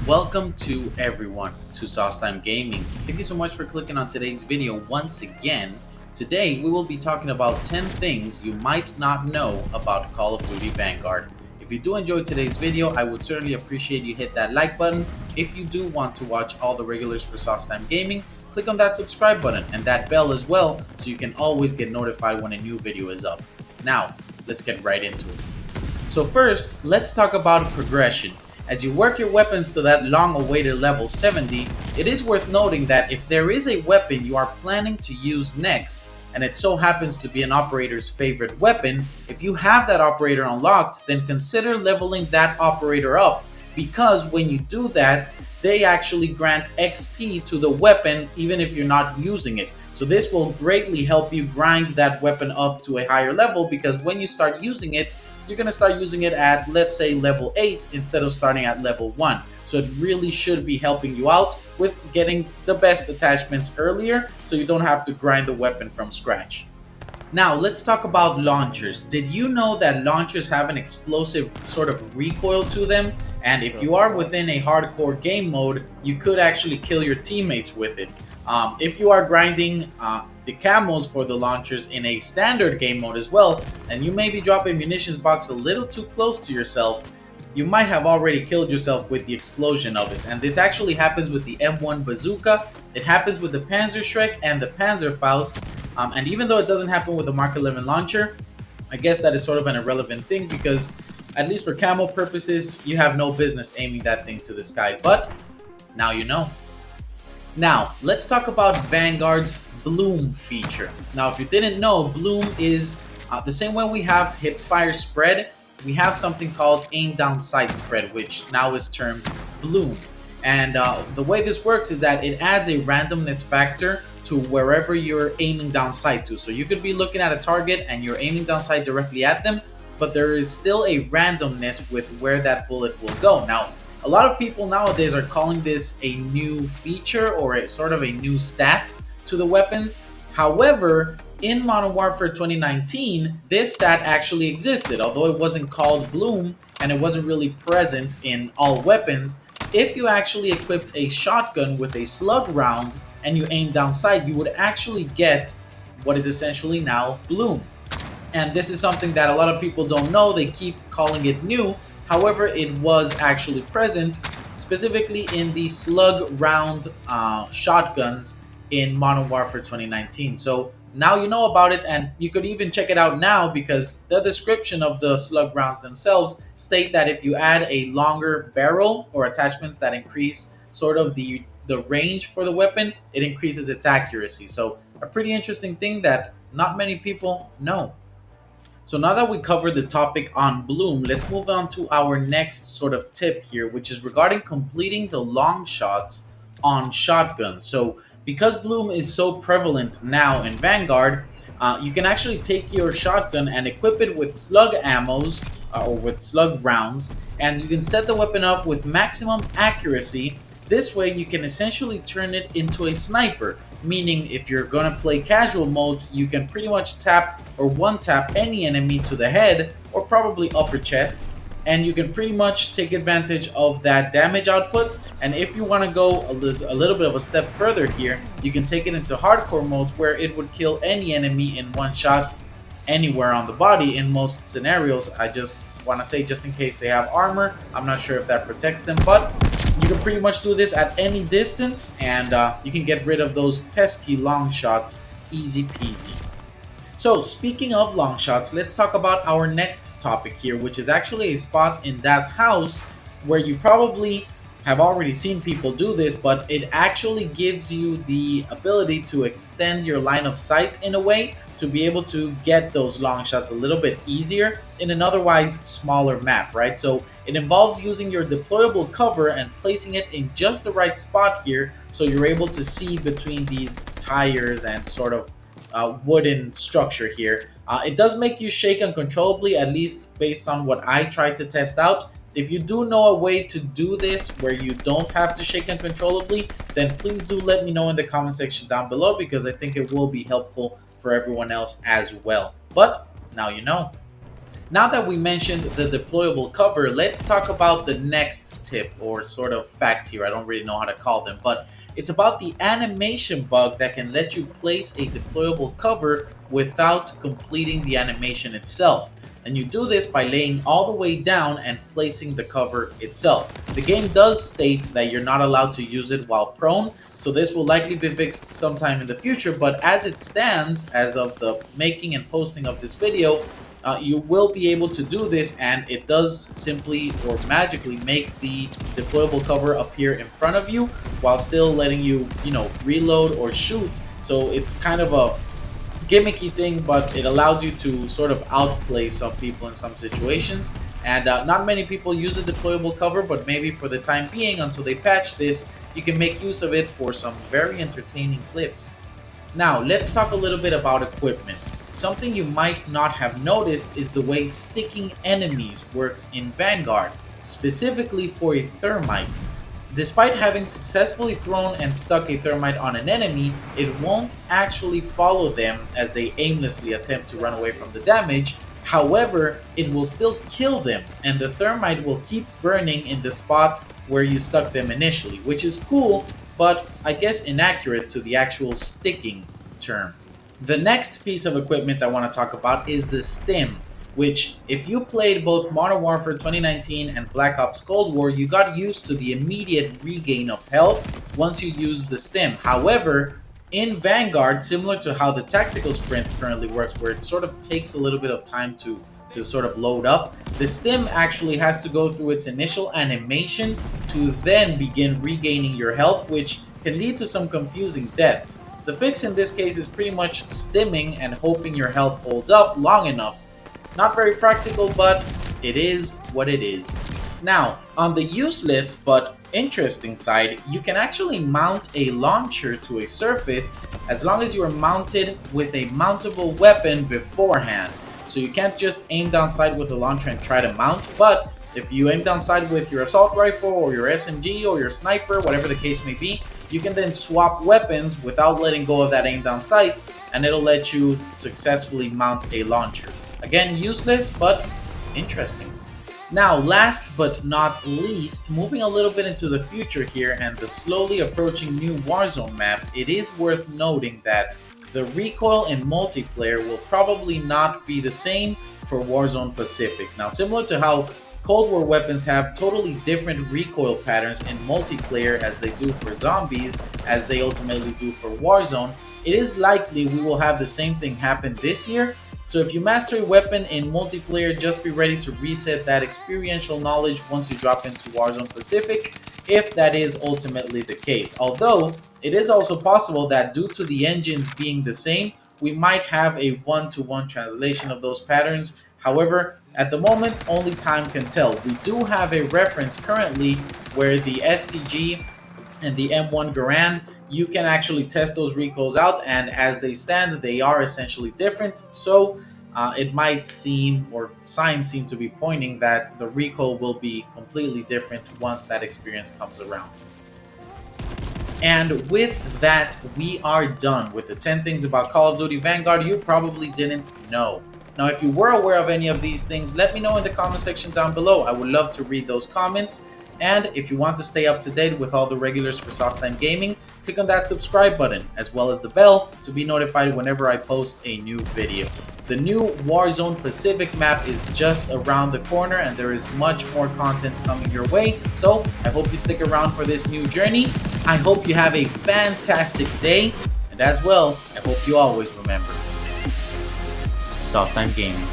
Welcome to everyone to Sauce Time Gaming. Thank you so much for clicking on today's video once again. Today we will be talking about 10 things you might not know about Call of Duty Vanguard. If you do enjoy today's video, I would certainly appreciate you hit that like button. If you do want to watch all the regulars for Sauce Time Gaming, click on that subscribe button and that bell as well so you can always get notified when a new video is up. Now, let's get right into it. So first, let's talk about progression. As you work your weapons to that long-awaited level 70, it is worth noting that if there is a weapon you are planning to use next, and it so happens to be an operator's favorite weapon, if you have that operator unlocked, then consider leveling that operator up, because when you do that, they actually grant XP to the weapon even if you're not using it. So this will greatly help you grind that weapon up to a higher level, because when you start using it, you're going to start using it at, let's say, level 8 instead of starting at level 1. So it really should be helping you out with getting the best attachments earlier so you don't have to grind the weapon from scratch. Now, let's talk about launchers. Did you know that launchers have an explosive sort of recoil to them? And if you are within a hardcore game mode, you could actually kill your teammates with it. If you are grinding the camos for the launchers in a standard game mode as well, and you may be dropping munitions box a little too close to yourself, you might have already killed yourself with the explosion of it. And this actually happens with the M1 bazooka, it happens with the Panzerschreck and the Panzerfaust, and even though it doesn't happen with the Mark 11 launcher, I guess that is sort of an irrelevant thing, because at least for camo purposes, you have no business aiming that thing to the sky, but now you know. Now, let's talk about Vanguard's Bloom feature. Now, if you didn't know, Bloom is the same way we have hip fire spread, we have something called aim down sight spread, which now is termed Bloom. And the way this works is that it adds a randomness factor to wherever you're aiming down sight to. So you could be looking at a target and you're aiming down sight directly at them, but there is still a randomness with where that bullet will go. Now, a lot of people nowadays are calling this a new feature or a sort of a new stat to the weapons. However, in Modern Warfare 2019, this stat actually existed, although it wasn't called Bloom and it wasn't really present in all weapons. If you actually equipped a shotgun with a slug round and you aim down sight, you would actually get what is essentially now Bloom. And this is something that a lot of people don't know. They keep calling it new. However, it was actually present, specifically in the slug round shotguns in Modern Warfare 2019. So now you know about it, and you could even check it out now, because the description of the slug rounds themselves state that if you add a longer barrel or attachments that increase sort of the range for the weapon, it increases its accuracy. So a pretty interesting thing that not many people know. So now that we covered the topic on Bloom, let's move on to our next sort of tip here, which is regarding completing the long shots on shotguns. So because Bloom is so prevalent now in Vanguard, you can actually take your shotgun and equip it with slug ammos or with slug rounds, and you can set the weapon up with maximum accuracy. This way you can essentially turn it into a sniper, meaning if you're gonna play casual modes, you can pretty much tap or one tap any enemy to the head or probably upper chest, and you can pretty much take advantage of that damage output. And if you want to go a little bit of a step further here, you can take it into hardcore modes where it would kill any enemy in one shot anywhere on the body in most scenarios. I just want to say, just in case they have armor, I'm not sure if that protects them, but you can pretty much do this at any distance, and you can get rid of those pesky long shots easy peasy. So speaking of long shots, let's talk about our next topic here, which is actually a spot in Das Haus where you probably have already seen people do this, but it actually gives you the ability to extend your line of sight in a way to be able to get those long shots a little bit easier in an otherwise smaller map, right? So it involves using your deployable cover and placing it in just the right spot here so you're able to see between these tires and sort of wooden structure here. It does make you shake uncontrollably, at least based on what I tried to test out. If you do know a way to do this where you don't have to shake uncontrollably, then please do let me know in the comment section down below, because I think it will be helpful for everyone else as well. But now you know. Now that we mentioned the deployable cover, let's talk about the next tip or sort of fact here. I don't really know how to call them, but it's about the animation bug that can let you place a deployable cover without completing the animation itself. And you do this by laying all the way down and placing the cover itself. The game does state that you're not allowed to use it while prone, so this will likely be fixed sometime in the future, but as it stands, as of the making and posting of this video, you will be able to do this, and it does simply or magically make the deployable cover appear in front of you while still letting you, reload or shoot. So it's kind of a gimmicky thing, but it allows you to sort of outplay some people in some situations. And not many people use a deployable cover, but maybe for the time being, until they patch this, you can make use of it for some very entertaining clips. Now, let's talk a little bit about equipment. Something you might not have noticed is the way sticking enemies works in Vanguard, specifically for a thermite. Despite having successfully thrown and stuck a thermite on an enemy, it won't actually follow them as they aimlessly attempt to run away from the damage. However, it will still kill them, and the thermite will keep burning in the spot where you stuck them initially, which is cool, but I guess inaccurate to the actual sticking term. The next piece of equipment I want to talk about is the Stim, which, if you played both Modern Warfare 2019 and Black Ops Cold War, you got used to the immediate regain of health once you use the Stim. However, in Vanguard, similar to how the tactical sprint currently works, where it sort of takes a little bit of time to sort of load up, the Stim actually has to go through its initial animation to then begin regaining your health, which can lead to some confusing deaths. The fix in this case is pretty much stimming and hoping your health holds up long enough. Not very practical, but it is what it is. Now, on the useless but interesting side, you can actually mount a launcher to a surface as long as you are mounted with a mountable weapon beforehand. So you can't just aim down sight with a launcher and try to mount, but if you aim down sight with your assault rifle or your SMG or your sniper, whatever the case may be, you can then swap weapons without letting go of that aim down sight, and it'll let you successfully mount a launcher. Again, useless, but interesting. Now, last but not least, moving a little bit into the future here and the slowly approaching new Warzone map, it is worth noting that the recoil in multiplayer will probably not be the same for Warzone Pacific. Now, similar to how Cold War weapons have totally different recoil patterns in multiplayer as they do for zombies, as they ultimately do for Warzone, it is likely we will have the same thing happen this year. So if you master a weapon in multiplayer, just be ready to reset that experiential knowledge once you drop into Warzone Pacific, if that is ultimately the case. Although, it is also possible that due to the engines being the same, we might have a one-to-one translation of those patterns. However, at the moment, only time can tell. We do have a reference currently where the STG and the M1 Garand, you can actually test those recoils out, and as they stand, they are essentially different. So it might seem, or signs seem to be pointing that the recoil will be completely different once that experience comes around. And with that, we are done with the 10 things about Call of Duty Vanguard you probably didn't know. Now, if you were aware of any of these things, let me know in the comment section down below. I would love to read those comments. And if you want to stay up to date with all the regulars for Softtime Gaming, click on that subscribe button, as well as the bell to be notified whenever I post a new video. The new Warzone Pacific map is just around the corner, and there is much more content coming your way. So I hope you stick around for this new journey. I hope you have a fantastic day, and as well, I hope you always remember Softtime Gaming.